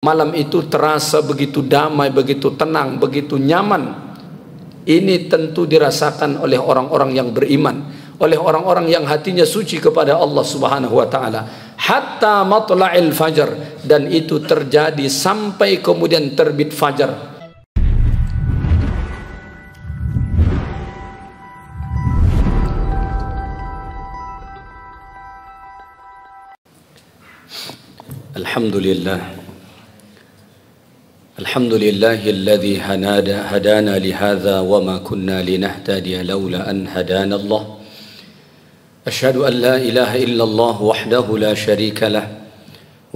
Malam itu terasa begitu damai, begitu tenang, begitu nyaman. Ini tentu dirasakan oleh orang-orang yang beriman, oleh orang-orang yang hatinya suci kepada Allah Subhanahu wa taala. Hatta matla'il fajar, dan itu terjadi sampai kemudian terbit fajar. Alhamdulillah. الحمد لله الذي هدانا لهذا وما كنا لنهتدي لولا أن هدانا الله أشهد أن لا إله إلا الله وحده لا شريك له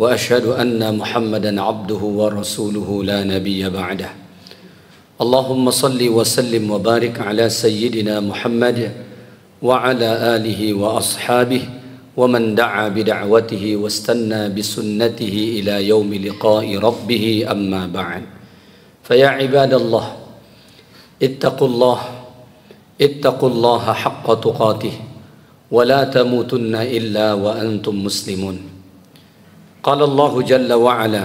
وأشهد أن محمدا عبده ورسوله لا نبي بعده اللهم صل وسلم وبارك على سيدنا محمد وعلى آله وأصحابه ومن دعا بدعوته واستنى بسنته إلى يوم لقاء ربه أما بعد فيا عباد الله اتقوا الله حق تقاته ولا تموتن إلا وأنتم مسلمون قال الله جل وعلا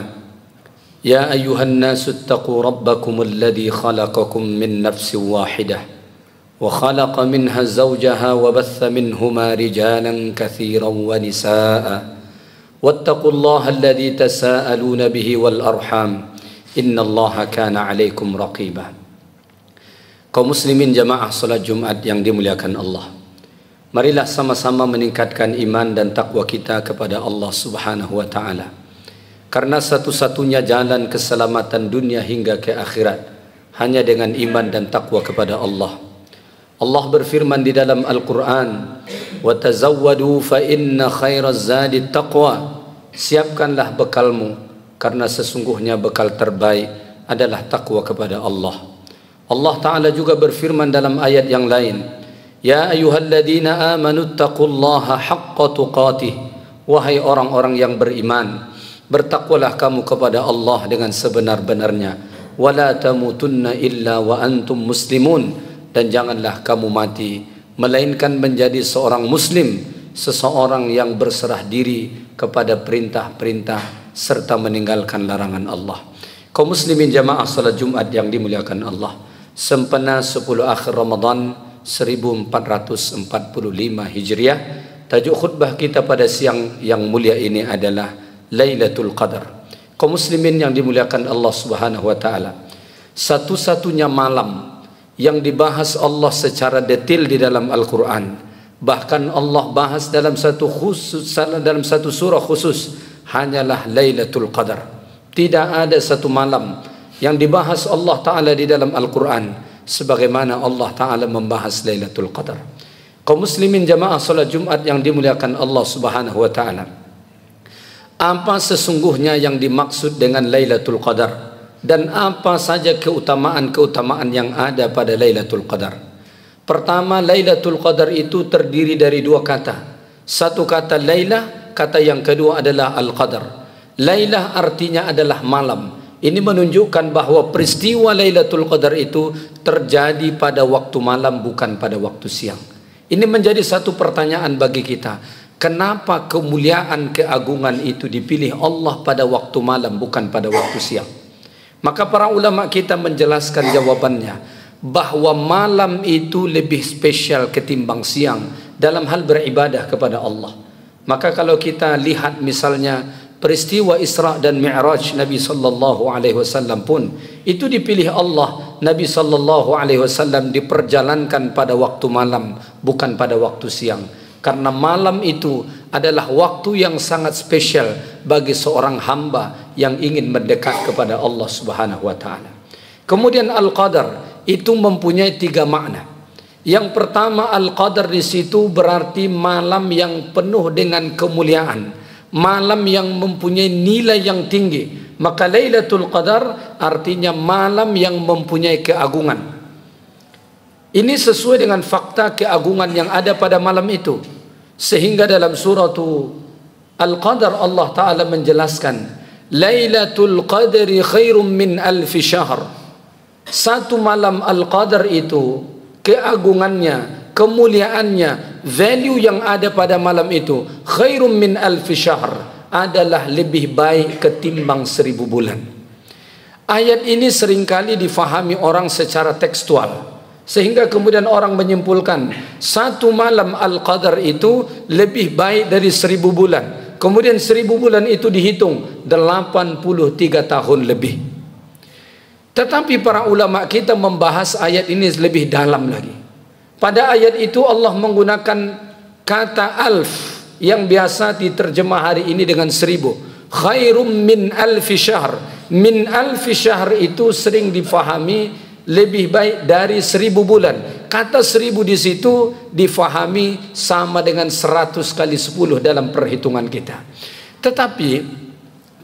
يا أيها الناس اتقوا ربكم الذي خلقكم من نفس واحدة وخلق منها زوجها وبث منهما رجالا كثيرا ونساء واتقوا الله الذي تساءلون به والأرحام إن الله كان عليكم رقيبا. Kaum muslimin jamaah salat Jumat yang dimuliakan Allah, marilah sama-sama meningkatkan iman dan takwa kita kepada Allah Subhanahu wa taala, karena satu-satunya jalan keselamatan dunia hingga ke akhirat hanya dengan iman dan takwa kepada Allah. Allah berfirman di dalam Al-Quran, وَتَزَوَّدُوا فَإِنَّ خَيْرَ الزَّادِ التَّقْوَى, siapkanlah bekalmu, karena sesungguhnya bekal terbaik adalah takwa kepada Allah. Allah Ta'ala juga berfirman dalam ayat yang lain, Ya ayyuhalladzina amanu ittaqullaha haqqa tuqatih, wahai orang-orang yang beriman, bertakwalah kamu kepada Allah dengan sebenar-benarnya, وَلَا تَمُوتُنَّ إِلَّا وَأَنْتُمْ muslimun, dan janganlah kamu mati melainkan menjadi seorang muslim, seseorang yang berserah diri kepada perintah-perintah serta meninggalkan larangan Allah. Kaum muslimin jamaah salat Jumat yang dimuliakan Allah, sempena 10 akhir Ramadan 1445 Hijriah, tajuk khutbah kita pada siang yang mulia ini adalah Lailatul Qadar. Kaum muslimin yang dimuliakan Allah Subhanahu wa taala, satu-satunya malam yang dibahas Allah secara detail di dalam Al-Quran, bahkan Allah bahas dalam satu surah khusus, hanyalah Lailatul Qadar. Tidak ada satu malam yang dibahas Allah Ta'ala di dalam Al-Quran sebagaimana Allah Ta'ala membahas Lailatul Qadar. Kaum muslimin jamaah salat Jumat yang dimuliakan Allah Subhanahu wa ta'ala, apa sesungguhnya yang dimaksud dengan Lailatul Qadar, dan apa saja keutamaan-keutamaan yang ada pada Lailatul Qadar? Pertama, Lailatul Qadar itu terdiri dari dua kata. Satu kata Lailah, kata yang kedua adalah Al-Qadar. Lailah artinya adalah malam. Ini menunjukkan bahawa peristiwa Lailatul Qadar itu terjadi pada waktu malam, bukan pada waktu siang. Ini menjadi satu pertanyaan bagi kita. Kenapa kemuliaan, keagungan itu dipilih Allah pada waktu malam, bukan pada waktu siang? Maka para ulama kita menjelaskan jawabannya, bahawa malam itu lebih spesial ketimbang siang dalam hal beribadah kepada Allah. Maka kalau kita lihat misalnya peristiwa Isra dan Mi'raj Nabi sallallahu alaihi wasallam pun itu dipilih Allah. Nabi sallallahu alaihi wasallam diperjalankan pada waktu malam, bukan pada waktu siang. Karena malam itu adalah waktu yang sangat spesial bagi seorang hamba yang ingin mendekat kepada Allah Subhanahu wa taala. Kemudian Al-Qadar itu mempunyai tiga makna. Yang pertama, Al-Qadar di situ berarti malam yang penuh dengan kemuliaan, malam yang mempunyai nilai yang tinggi. Maka Lailatul Qadar artinya malam yang mempunyai keagungan. Ini sesuai dengan fakta keagungan yang ada pada malam itu. Sehingga dalam surah Al-Qadar Allah Ta'ala menjelaskan, Lailatul Qadri khairum min alfi syahr. Satu malam Al-Qadar itu, keagungannya, kemuliaannya, value yang ada pada malam itu, khairum min alfi syahr, adalah lebih baik ketimbang 1000 bulan. Ayat ini seringkali difahami orang secara tekstual, sehingga kemudian orang menyimpulkan satu malam Al-Qadar itu lebih baik dari 1000 bulan. Kemudian 1000 bulan itu dihitung 83 tahun lebih. Tetapi para ulama kita membahas ayat ini lebih dalam lagi. Pada ayat itu Allah menggunakan kata alf yang biasa diterjemah hari ini dengan 1000. Khairum min alfi syahr. Min alfi syahr itu sering difahami lebih baik dari 1000 bulan. Kata 1000 di situ difahami sama dengan 100 kali 10 dalam perhitungan kita. Tetapi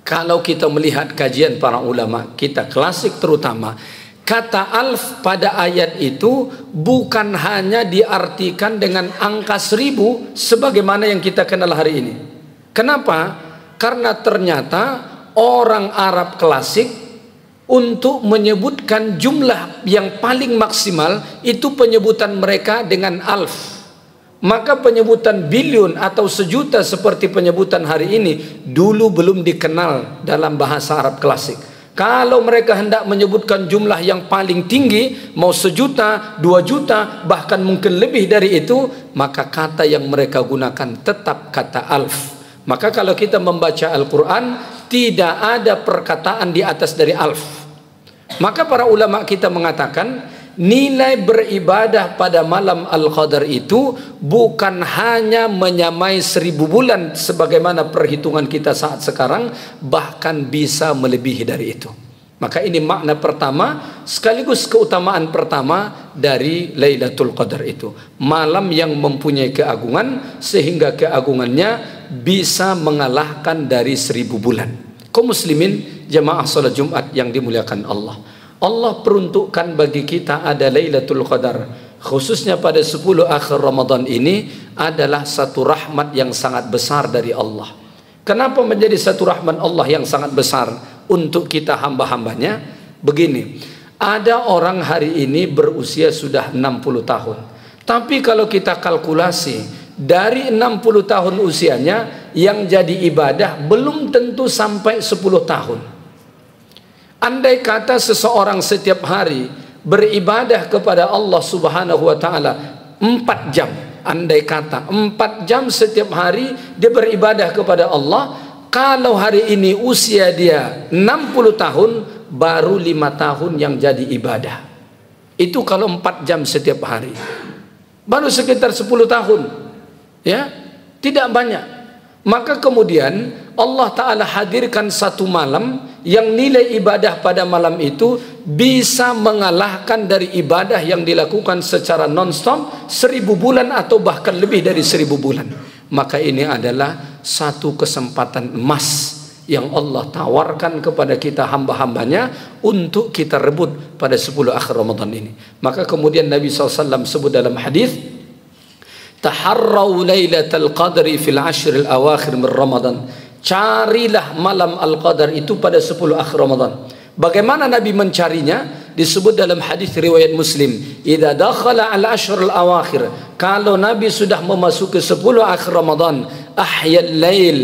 kalau kita melihat kajian para ulama kita klasik terutama, kata alf pada ayat itu bukan hanya diartikan dengan angka 1000 sebagaimana yang kita kenal hari ini. Kenapa? Karena ternyata orang Arab klasik untuk menyebutkan jumlah yang paling maksimal itu penyebutan mereka dengan alf. Maka penyebutan bilion atau sejuta seperti penyebutan hari ini dulu belum dikenal dalam bahasa Arab klasik. Kalau mereka hendak menyebutkan jumlah yang paling tinggi, mau 1 juta, 2 juta, bahkan mungkin lebih dari itu, maka kata yang mereka gunakan tetap kata alf. Maka kalau kita membaca Al-Quran, tidak ada perkataan di atas dari alf. Maka para ulama kita mengatakan, nilai beribadah pada malam Al-Qadar itu bukan hanya menyamai 1000 bulan sebagaimana perhitungan kita saat sekarang, bahkan bisa melebihi dari itu. Maka ini makna pertama sekaligus keutamaan pertama dari Lailatul Qadar itu. Malam yang mempunyai keagungan sehingga keagungannya bisa mengalahkan dari 1000 bulan. Kaum muslimin jamaah salat Jumat yang dimuliakan Allah. Allah peruntukkan bagi kita ada Lailatul Qadar, khususnya pada 10 akhir Ramadan ini adalah satu rahmat yang sangat besar dari Allah. Kenapa menjadi satu rahmat Allah yang sangat besar untuk kita hamba-hambanya? Begini, ada orang hari ini berusia sudah 60 tahun. Tapi kalau kita kalkulasi dari 60 tahun usianya yang jadi ibadah belum tentu sampai 10 tahun. Andai kata seseorang setiap hari beribadah kepada Allah Subhanahu wa taala 4 jam, andai kata 4 jam setiap hari dia beribadah kepada Allah, kalau hari ini usia dia 60 tahun, baru 5 tahun yang jadi ibadah. Itu kalau 4 jam setiap hari. Baru sekitar 10 tahun. Ya, tidak banyak. Maka kemudian Allah Ta'ala hadirkan satu malam yang nilai ibadah pada malam itu bisa mengalahkan dari ibadah yang dilakukan secara non-stop 1000 bulan atau bahkan lebih dari 1000 bulan. Maka ini adalah satu kesempatan emas yang Allah tawarkan kepada kita hamba-hambanya untuk kita rebut pada 10 akhir Ramadan ini. Maka kemudian Nabi SAW sebut dalam hadis, taharrau lailatul qadri fil ashril awakhir min Ramadan. Carilah malam Al-Qadar itu pada 10 akhir Ramadan. Bagaimana Nabi mencarinya? Disebut dalam hadis riwayat Muslim, idza dakhala al-ashrul awakhir, kalau Nabi sudah memasuki 10 akhir Ramadan, ahyal lail,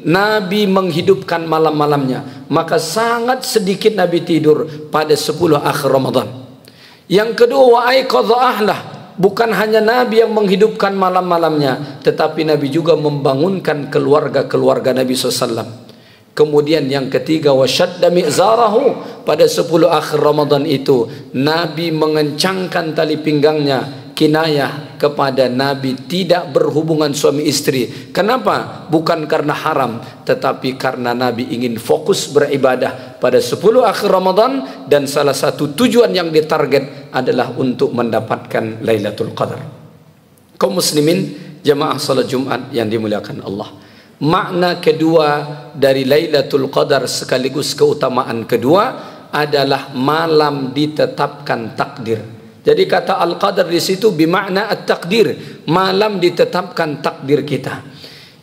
Nabi menghidupkan malam-malamnya. Maka sangat sedikit Nabi tidur pada 10 akhir Ramadan. Yang kedua, wa aiqadha ahlah, bukan hanya Nabi yang menghidupkan malam-malamnya, tetapi Nabi juga membangunkan keluarga-keluarga Nabi SAW. Kemudian yang ketiga, wasyadda mi'zarahu, pada 10 akhir Ramadan itu Nabi mengencangkan tali pinggangnya, kinayah kepada Nabi tidak berhubungan suami istri. Kenapa? Bukan karena haram, tetapi karena Nabi ingin fokus beribadah pada 10 akhir Ramadan, dan salah satu tujuan yang ditarget adalah untuk mendapatkan Lailatul Qadar. Kaum muslimin jamaah salat Jumat yang dimuliakan Allah, makna kedua dari Lailatul Qadar sekaligus keutamaan kedua adalah malam ditetapkan takdir. Jadi kata Al-Qadar di situ bermakna at-takdir, malam ditetapkan takdir kita.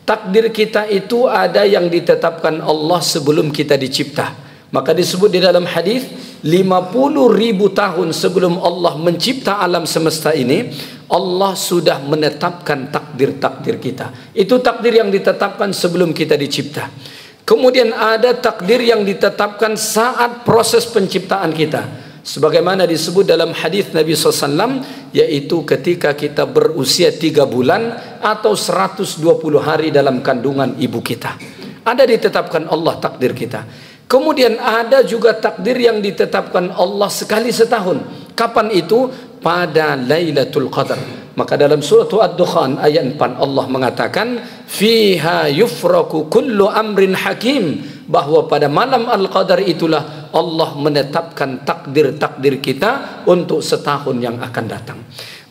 Takdir kita itu ada yang ditetapkan Allah sebelum kita dicipta. Maka disebut di dalam hadis 50.000 tahun sebelum Allah mencipta alam semesta ini, Allah sudah menetapkan takdir-takdir kita. Itu takdir yang ditetapkan sebelum kita dicipta. Kemudian ada takdir yang ditetapkan saat proses penciptaan kita. Sebagaimana disebut dalam hadis Nabi SAW, yaitu ketika kita berusia 3 bulan atau 120 hari dalam kandungan ibu kita. Ada ditetapkan Allah takdir kita. Kemudian ada juga takdir yang ditetapkan Allah sekali setahun. Kapan itu? Pada Lailatul Qadar. Maka dalam surah Ad-Dukhan ayat 4 Allah mengatakan, fiha yufraku kullu amrin hakim, bahwa pada malam Al-Qadar itulah Allah menetapkan takdir-takdir kita untuk setahun yang akan datang.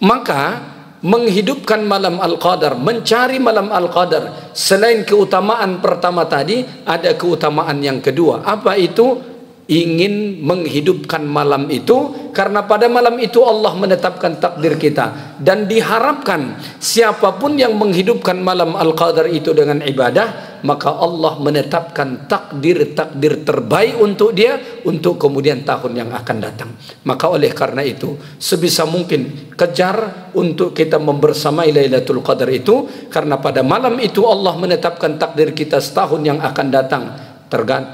Maka menghidupkan malam Al-Qadar, mencari malam Al-Qadar, selain keutamaan pertama tadi, ada keutamaan yang kedua. Apa itu? Ingin menghidupkan malam itu, karena pada malam itu Allah menetapkan takdir kita. Dan diharapkan siapapun yang menghidupkan malam Al-Qadar itu dengan ibadah, maka Allah menetapkan takdir-takdir terbaik untuk dia, untuk kemudian tahun yang akan datang. Maka oleh karena itu, sebisa mungkin kejar untuk kita membersamai Lailatul Qadar itu, karena pada malam itu Allah menetapkan takdir kita setahun yang akan datang.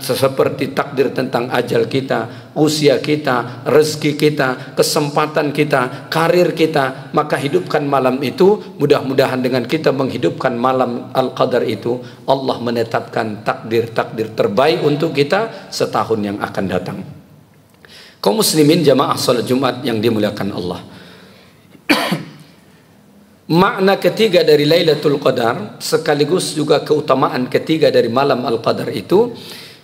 Seperti takdir tentang ajal kita, usia kita, rezeki kita, kesempatan kita, karir kita. Maka hidupkan malam itu. Mudah-mudahan dengan kita menghidupkan malam Al-Qadar itu, Allah menetapkan takdir-takdir terbaik untuk kita setahun yang akan datang. Kaum muslimin jamaah salat Jumat yang dimuliakan Allah, makna ketiga dari Lailatul Qadar sekaligus juga keutamaan ketiga dari malam Al-Qadar itu,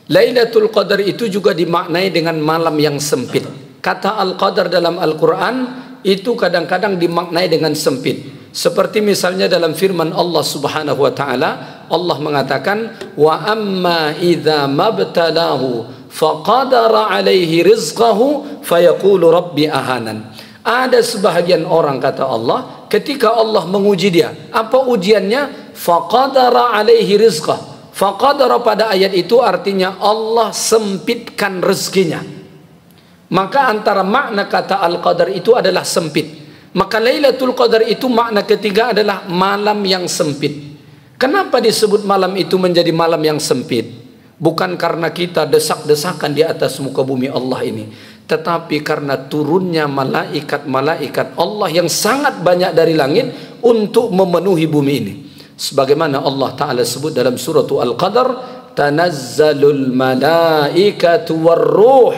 Lailatul Qadar itu juga dimaknai dengan malam yang sempit. Kata Al-Qadar dalam Al-Quran itu kadang-kadang dimaknai dengan sempit. Seperti misalnya dalam firman Allah Subhanahu wa taala, Allah mengatakan, wa amma idza mabtalahu faqadara alaihi rizqahu fayaqulu rabbi ahanan. Ada sebahagian orang, kata Allah, ketika Allah menguji dia. Apa ujiannya? Faqadara alaihi rizqah. Faqadara pada ayat itu artinya Allah sempitkan rezekinya. Maka antara makna kata Al-Qadar itu adalah sempit. Maka Lailatul Qadar itu makna ketiga adalah malam yang sempit. Kenapa disebut malam itu menjadi malam yang sempit? Bukan karena kita desak-desakan di atas muka bumi Allah ini, tetapi karena turunnya malaikat-malaikat Allah yang sangat banyak dari langit untuk memenuhi bumi ini. Sebagaimana Allah Ta'ala sebut dalam surah Al-Qadar, tanazzalul malaikatu warruh.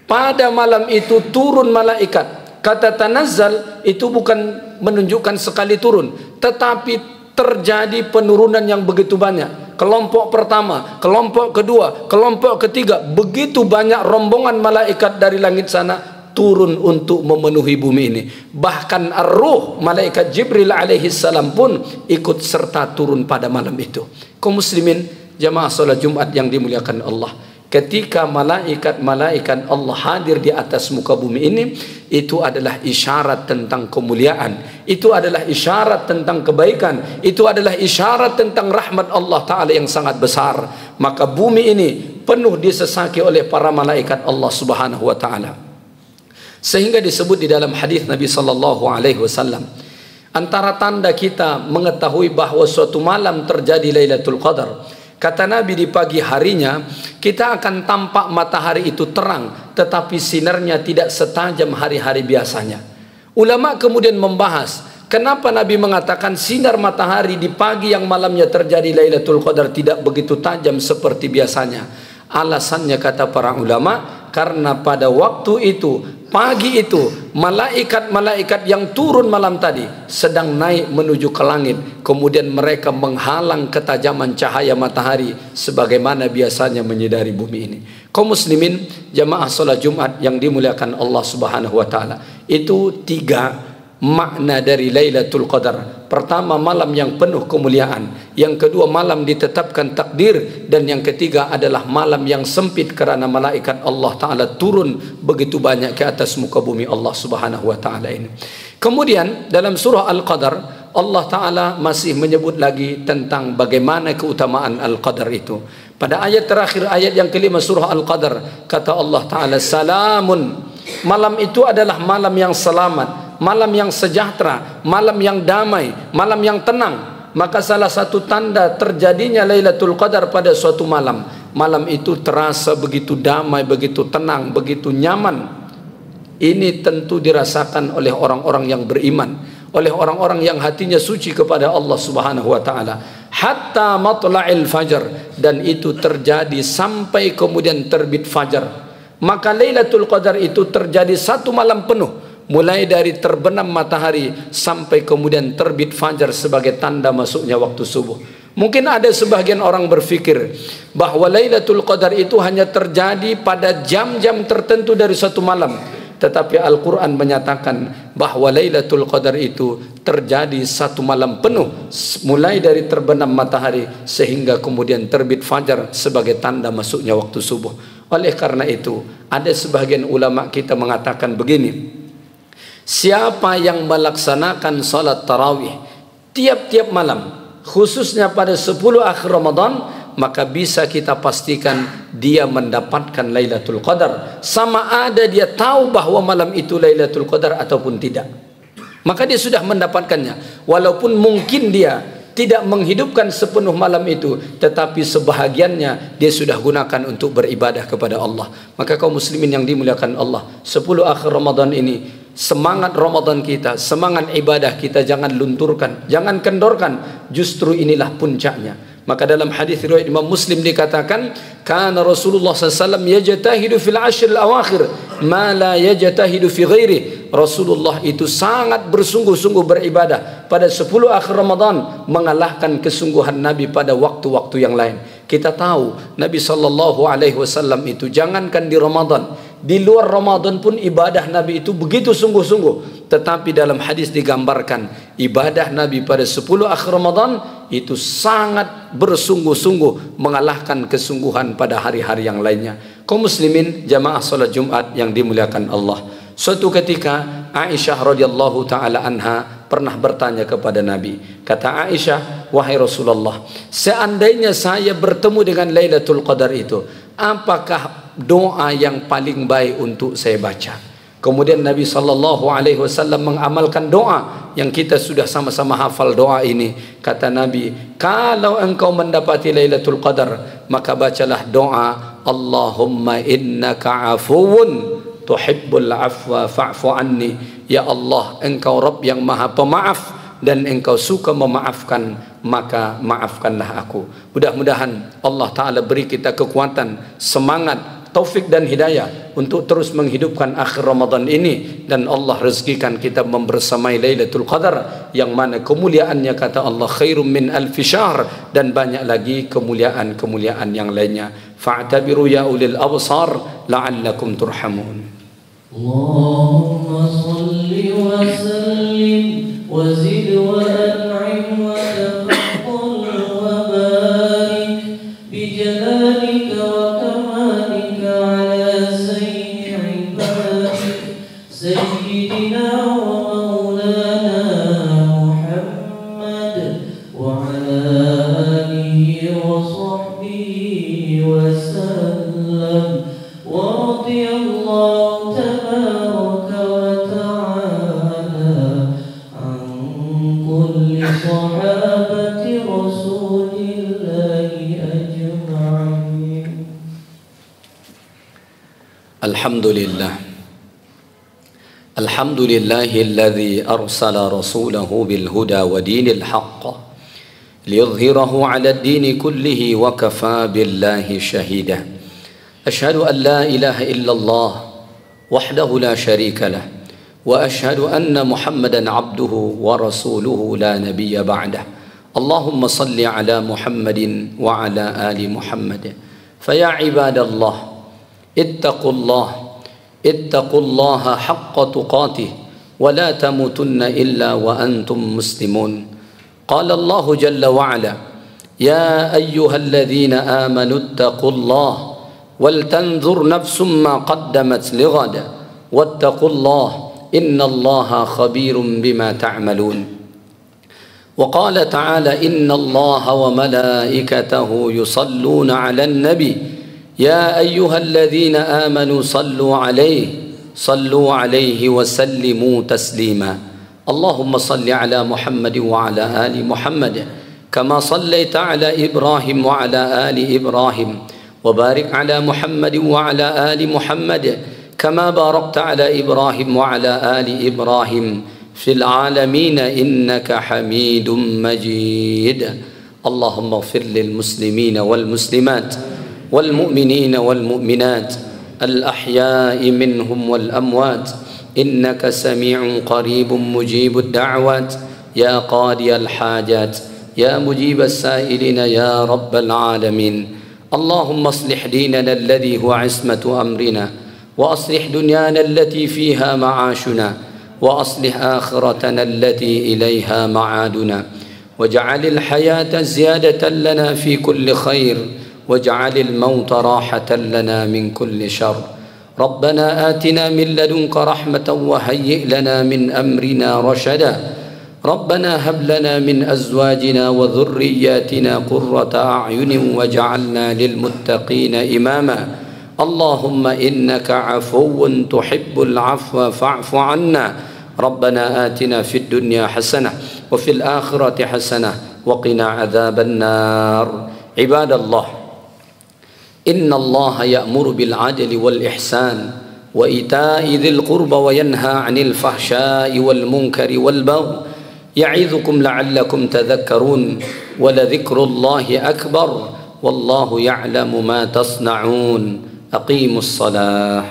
Pada malam itu turun malaikat. Kata tanazzal itu bukan menunjukkan sekali turun, tetapi terjadi penurunan yang begitu banyak. Kelompok pertama, kelompok kedua, kelompok ketiga, begitu banyak rombongan malaikat dari langit sana turun untuk memenuhi bumi ini. Bahkan ar-ruh, malaikat Jibril alaihi salam pun ikut serta turun pada malam itu. Kaum muslimin jamaah salat Jumat yang dimuliakan Allah, ketika malaikat-malaikat Allah hadir di atas muka bumi ini, itu adalah isyarat tentang kemuliaan, itu adalah isyarat tentang kebaikan, itu adalah isyarat tentang rahmat Allah Ta'ala yang sangat besar. Maka bumi ini penuh disesaki oleh para malaikat Allah Subhanahu wa Ta'ala. Sehingga disebut di dalam hadis Nabi sallallahu alaihi wasallam, antara tanda kita mengetahui bahwa suatu malam terjadi Lailatul Qadar, kata Nabi, di pagi harinya kita akan tampak matahari itu terang, tetapi sinarnya tidak setajam hari-hari biasanya. Ulama kemudian membahas, kenapa Nabi mengatakan sinar matahari di pagi yang malamnya terjadi Lailatul Qadar tidak begitu tajam seperti biasanya. Alasannya, kata para ulama, karena pada waktu itu, pagi itu, malaikat-malaikat yang turun malam tadi sedang naik menuju ke langit. Kemudian mereka menghalang ketajaman cahaya matahari sebagaimana biasanya menyinari bumi ini. Kaum muslimin jamaah salat Jumat yang dimuliakan Allah Subhanahu wa Ta'ala, itu tiga makna dari Lailatul Qadar. Pertama, malam yang penuh kemuliaan. Yang kedua, malam ditetapkan takdir. Dan yang ketiga adalah malam yang sempit karena malaikat Allah Ta'ala turun begitu banyak ke atas muka bumi Allah Subhanahu wa Ta'ala ini. Kemudian dalam surah Al-Qadar, Allah Ta'ala masih menyebut lagi tentang bagaimana keutamaan Al-Qadar itu. Pada ayat terakhir, ayat yang kelima surah Al-Qadar, kata Allah Ta'ala, salamun, malam itu adalah malam yang selamat. malam yang sejahtera, malam yang damai, malam yang tenang. Maka salah satu tanda terjadinya Lailatul Qadar pada suatu malam, malam itu terasa begitu damai, begitu tenang, begitu nyaman. Ini tentu dirasakan oleh orang-orang yang beriman, oleh orang-orang yang hatinya suci kepada Allah Subhanahu wa taala. Hatta matla'il fajar, dan itu terjadi sampai kemudian terbit fajar. Maka Lailatul Qadar itu terjadi satu malam penuh, mulai dari terbenam matahari sampai kemudian terbit fajar sebagai tanda masuknya waktu subuh. Mungkin ada sebagian orang berfikir bahwa Lailatul Qadar itu hanya terjadi pada jam-jam tertentu dari satu malam. Tetapi Al-Quran menyatakan bahwa Lailatul Qadar itu terjadi satu malam penuh, mulai dari terbenam matahari sehingga kemudian terbit fajar sebagai tanda masuknya waktu subuh. Oleh karena itu, ada sebagian ulama kita mengatakan begini: siapa yang melaksanakan salat tarawih tiap-tiap malam, khususnya pada 10 akhir Ramadan, maka bisa kita pastikan dia mendapatkan Lailatul Qadar, sama ada dia tahu bahwa malam itu Lailatul Qadar ataupun tidak. Maka dia sudah mendapatkannya, walaupun mungkin dia tidak menghidupkan sepenuh malam itu, tetapi sebahagiannya dia sudah gunakan untuk beribadah kepada Allah. Maka kaum muslimin yang dimuliakan Allah, 10 akhir Ramadan ini, semangat Ramadan kita, semangat ibadah kita jangan lunturkan, jangan kendorkan. Justru inilah puncaknya. Maka dalam hadis riwayat Imam Muslim dikatakan, kana Rasulullah SAW yajtahidu fil ashr al-awakhir ma la yajtahidu fi ghairi. Rasulullah itu sangat bersungguh-sungguh beribadah pada 10 akhir Ramadan, mengalahkan kesungguhan Nabi pada waktu-waktu yang lain. Kita tahu Nabi SAW itu jangankan di Ramadan, di luar Ramadan pun ibadah Nabi itu begitu sungguh-sungguh. Tetapi dalam hadis digambarkan ibadah Nabi pada 10 akhir Ramadan itu sangat bersungguh-sungguh, mengalahkan kesungguhan pada hari-hari yang lainnya. Kaum muslimin jamaah salat Jumat yang dimuliakan Allah, suatu ketika Aisyah radhiyallahu taala anha pernah bertanya kepada Nabi. Kata Aisyah, wahai Rasulullah, seandainya saya bertemu dengan Lailatul Qadar itu, apakah doa yang paling baik untuk saya baca? Kemudian Nabi SAW mengamalkan doa yang kita sudah sama-sama hafal doa ini. Kata Nabi, kalau engkau mendapati Lailatul Qadar, maka bacalah doa, Allahumma innaka afuwun tuhibbul afwa fa'fu anni. Ya Allah, engkau Rabb yang maha pemaaf dan engkau suka memaafkan, maka maafkanlah aku. Mudah-mudahan Allah Ta'ala beri kita kekuatan, semangat, taufik dan hidayah untuk terus menghidupkan akhir Ramadan ini, dan Allah rezekikan kita membersamai Lailatul Qadar yang mana kemuliaannya kata Allah khairum min alfi syahr, dan banyak lagi kemuliaan-kemuliaan yang lainnya. Fa'tabiru ya ulil absar la'allakum turhamun. Allahumma salli wa sallim wa zid wa an'im wa tafaddal wa barik bi jalalika wa kamalika ala sayyidi ibadik sayyidina wa maulana Muhammad wa ala alihi wa sahbihi wa sallam wa radiyallahu Alhamdulillahilladzi arsala rasulahu bil huda wa dinil haqq liyudhhirahu 'ala ad-dini kullihi wa kafa billahi shahida. Asyhadu an la ilaha illallah wahdahu la syarika lah wa asyhadu anna Muhammadan 'abduhu wa rasuluhu la nabiyya ba'dah. Allahumma salli 'ala Muhammadin wa 'ala ali Muhammad. Fa ya ibadallah ittaqullaha haqqa tuqatih wa la tamutunna illa wa antum muslimun. Qala Allah jalla wa ala, ya ayyuhalladzina amanu ittaqullaha wal tanzur nafsum ma qaddamat lighad wattaqullaha innallaha khabirum bima ta'malun. وقال تعالى إن الله وملائكته يصلون على النبي يا أيها الذين آمنوا صلوا عليه صلوا عليه وسلموا تسليما. اللهم صل على محمد وعلى آل محمد كما صليت على إبراهيم وعلى آل إبراهيم، وبارك على محمد وعلى آل محمد كما باركت على إبراهيم وعلى آل إبراهيم في العالمين إنك حميد مجيد. اللهم اغفر للمسلمين والمسلمات والمؤمنين والمؤمنات الأحياء منهم والأموات إنك سميع قريب مجيب الدعوات يا قاضي الحاجات يا مجيب السائلين يا رب العالمين. اللهم اصلح ديننا الذي هو عصمة أمرنا، وأصلح دنيانا التي فيها معاشنا، وأصلح آخرتنا التي إليها معادنا، واجعل الحياة زيادة لنا في كل خير، واجعل الموت راحة لنا من كل شر. ربنا آتنا من لدنك رحمة وهيئ لنا من أمرنا رشدا. ربنا هب لنا من أزواجنا وذرياتنا قرة أعين واجعلنا للمتقين إماما. اللهم إنك عفو تحب العفو فاعف عنا. ربنا آتنا في الدنيا حسنة وفي الآخرة حسنة وقنا عذاب النار. عباد الله، إن الله يأمر بالعدل والإحسان وإيتاء ذي القربى وينهى عن الفحشاء والمنكر والبغي يعظكم لعلكم تذكرون. ولذكر الله أكبر والله يعلم ما تصنعون. أقيموا الصلاة.